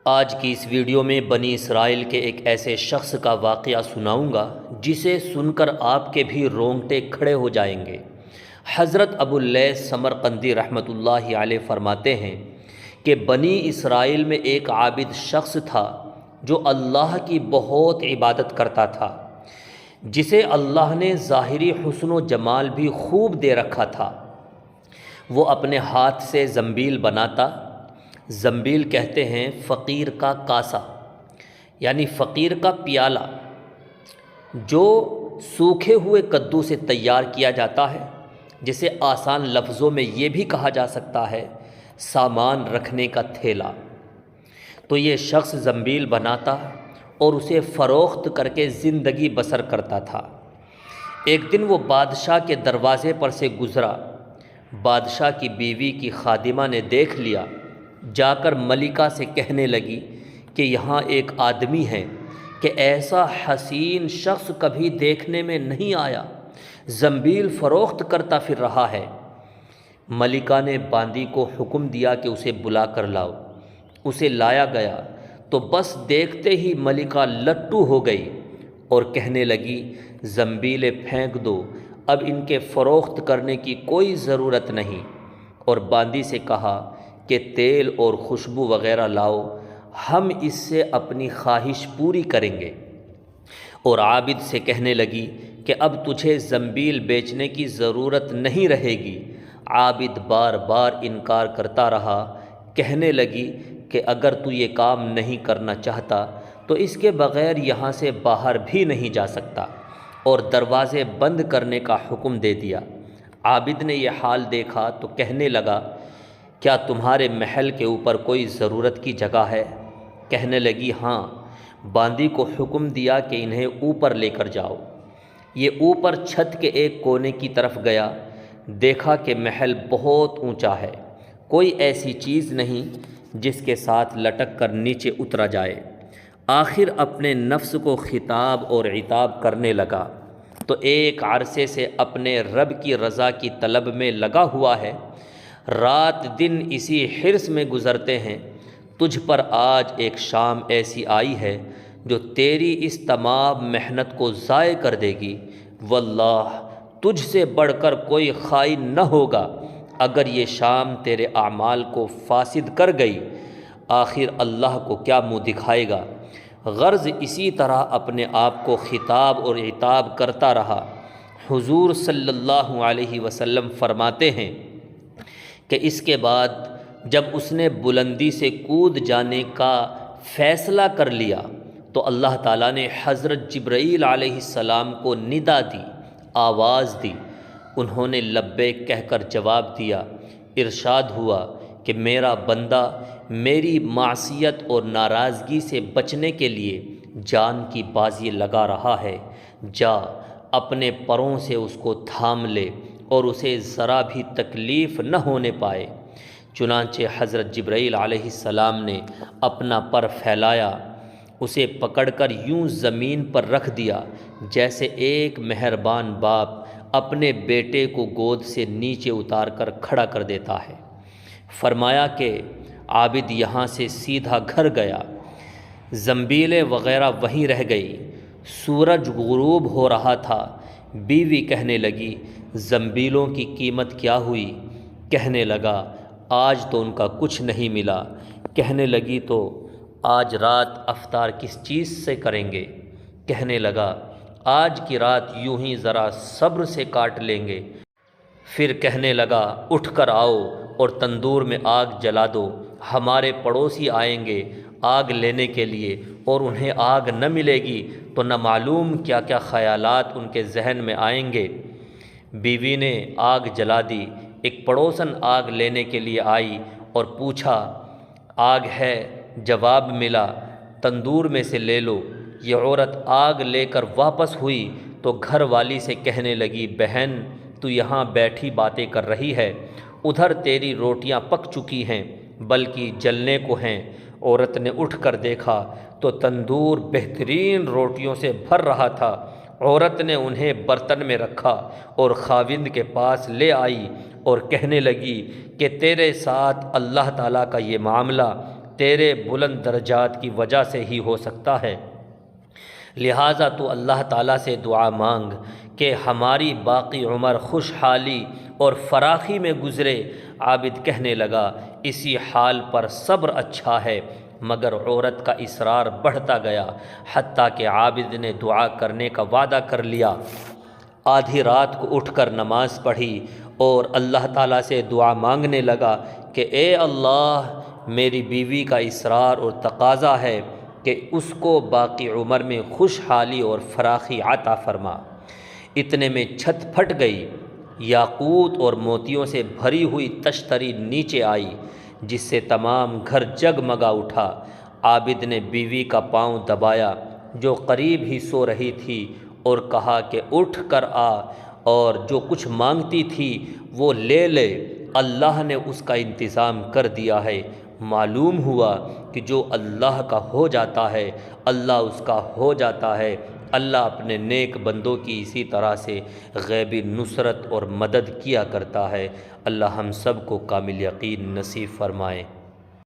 آج کی اس ویڈیو میں بنی اسرائیل کے ایک ایسے شخص کا واقعہ سناؤں گا جسے سن کر آپ کے بھی رونگٹے کھڑے ہو جائیں گے۔ حضرت ابو اللیث سمرقندی رحمۃ اللہ علیہ فرماتے ہیں کہ بنی اسرائیل میں ایک عابد شخص تھا جو اللہ کی بہت عبادت کرتا تھا، جسے اللہ نے ظاہری حسن و جمال بھی خوب دے رکھا تھا۔ وہ اپنے ہاتھ سے زنبیل بناتا۔ زنبیل کہتے ہیں فقیر کا کاسا، یعنی فقیر کا پیالہ، جو سوکھے ہوئے کدو سے تیار کیا جاتا ہے، جسے آسان لفظوں میں یہ بھی کہا جا سکتا ہے سامان رکھنے کا تھیلا۔ تو یہ شخص زنبیل بناتا اور اسے فروخت کر کے زندگی بسر کرتا تھا۔ ایک دن وہ بادشاہ کے دروازے پر سے گزرا۔ بادشاہ کی بیوی کی خادمہ نے دیکھ لیا، جا کر ملکہ سے کہنے لگی کہ یہاں ایک آدمی ہے کہ ایسا حسین شخص کبھی دیکھنے میں نہیں آیا، زنبیل فروخت کرتا پھر رہا ہے۔ ملکہ نے باندی کو حکم دیا کہ اسے بلا کر لاؤ۔ اسے لایا گیا تو بس دیکھتے ہی ملکہ لٹو ہو گئی اور کہنے لگی زنبیلیں پھینک دو، اب ان کے فروخت کرنے کی کوئی ضرورت نہیں، اور باندی سے کہا کہ تیل اور خوشبو وغیرہ لاؤ، ہم اس سے اپنی خواہش پوری کریں گے۔ اور عابد سے کہنے لگی کہ اب تجھے زنبیل بیچنے کی ضرورت نہیں رہے گی۔ عابد بار بار انکار کرتا رہا۔ کہنے لگی کہ اگر تو یہ کام نہیں کرنا چاہتا تو اس کے بغیر یہاں سے باہر بھی نہیں جا سکتا، اور دروازے بند کرنے کا حکم دے دیا۔ عابد نے یہ حال دیکھا تو کہنے لگا کیا تمہارے محل کے اوپر کوئی ضرورت کی جگہ ہے؟ کہنے لگی ہاں۔ باندی کو حکم دیا کہ انہیں اوپر لے کر جاؤ۔ یہ اوپر چھت کے ایک کونے کی طرف گیا، دیکھا کہ محل بہت اونچا ہے، کوئی ایسی چیز نہیں جس کے ساتھ لٹک کر نیچے اترا جائے۔ آخر اپنے نفس کو خطاب اور عتاب کرنے لگا تو ایک عرصے سے اپنے رب کی رضا کی طلب میں لگا ہوا ہے، رات دن اسی حرص میں گزرتے ہیں، تجھ پر آج ایک شام ایسی آئی ہے جو تیری اس تمام محنت کو ضائع کر دے گی۔ واللہ تجھ سے بڑھ کر کوئی خائن نہ ہوگا اگر یہ شام تیرے اعمال کو فاسد کر گئی، آخر اللہ کو کیا منہ دکھائے گا۔ غرض اسی طرح اپنے آپ کو خطاب اور عتاب کرتا رہا۔ حضور صلی اللہ علیہ وسلم فرماتے ہیں کہ اس کے بعد جب اس نے بلندی سے کود جانے کا فیصلہ کر لیا تو اللہ تعالیٰ نے حضرت جبرائیل علیہ السلام کو ندا دی، آواز دی۔ انہوں نے لبیک کہہ کر جواب دیا۔ ارشاد ہوا کہ میرا بندہ میری معصیت اور ناراضگی سے بچنے کے لیے جان کی بازی لگا رہا ہے، جا اپنے پروں سے اس کو تھام لے اور اسے ذرا بھی تکلیف نہ ہونے پائے۔ چنانچہ حضرت جبرائیل علیہ السلام نے اپنا پر پھیلایا، اسے پکڑ کر یوں زمین پر رکھ دیا جیسے ایک مہربان باپ اپنے بیٹے کو گود سے نیچے اتار کر کھڑا کر دیتا ہے۔ فرمایا کہ عابد یہاں سے سیدھا گھر گیا، زنبیلیں وغیرہ وہیں رہ گئی۔ سورج غروب ہو رہا تھا۔ بیوی کہنے لگی زنبیلوں کی قیمت کیا ہوئی؟ کہنے لگا آج تو ان کا کچھ نہیں ملا۔ کہنے لگی تو آج رات افطار کس چیز سے کریں گے؟ کہنے لگا آج کی رات یوں ہی ذرا صبر سے کاٹ لیں گے۔ پھر کہنے لگا اٹھ کر آؤ اور تندور میں آگ جلا دو، ہمارے پڑوسی آئیں گے آگ لینے کے لیے، اور انہیں آگ نہ ملے گی تو نہ معلوم کیا کیا خیالات ان کے ذہن میں آئیں گے۔ بیوی نے آگ جلا دی۔ ایک پڑوسن آگ لینے کے لیے آئی اور پوچھا آگ ہے؟ جواب ملا تندور میں سے لے لو۔ یہ عورت آگ لے کر واپس ہوئی تو گھر والی سے کہنے لگی بہن تو یہاں بیٹھی باتیں کر رہی ہے، ادھر تیری روٹیاں پک چکی ہیں بلکہ جلنے کو ہیں۔ عورت نے اٹھ کر دیکھا تو تندور بہترین روٹیوں سے بھر رہا تھا۔ عورت نے انہیں برتن میں رکھا اور خاوند کے پاس لے آئی اور کہنے لگی کہ تیرے ساتھ اللہ تعالیٰ کا یہ معاملہ تیرے بلند درجات کی وجہ سے ہی ہو سکتا ہے، لہٰذا تو اللہ تعالیٰ سے دعا مانگ کہ ہماری باقی عمر خوشحالی اور فراخی میں گزرے۔ عابد کہنے لگا، اسی حال پر صبر اچھا ہے، مگر عورت کا اصرار بڑھتا گیا، حتیٰ کہ عابد نے دعا کرنے کا وعدہ کر لیا۔ آدھی رات کو اٹھ کر نماز پڑھی اور اللہ تعالیٰ سے دعا مانگنے لگا کہ اے اللہ، میری بیوی کا اصرار اور تقاضا ہے کہ اس کو باقی عمر میں خوشحالی اور فراخی عطا فرما۔ اتنے میں چھت پھٹ گئی، یاقوت اور موتیوں سے بھری ہوئی تشتری نیچے آئی، جس سے تمام گھر جگمگا اٹھا۔ عابد نے بیوی کا پاؤں دبایا جو قریب ہی سو رہی تھی اور کہا کہ اٹھ کر آ اور جو کچھ مانگتی تھی وہ لے لے، اللہ نے اس کا انتظام کر دیا ہے۔ معلوم ہوا کہ جو اللہ کا ہو جاتا ہے اللہ اس کا ہو جاتا ہے۔ اللہ اپنے نیک بندوں کی اسی طرح سے غیبی نصرت اور مدد کیا کرتا ہے۔ اللہ ہم سب کو کامل یقین نصیب فرمائے۔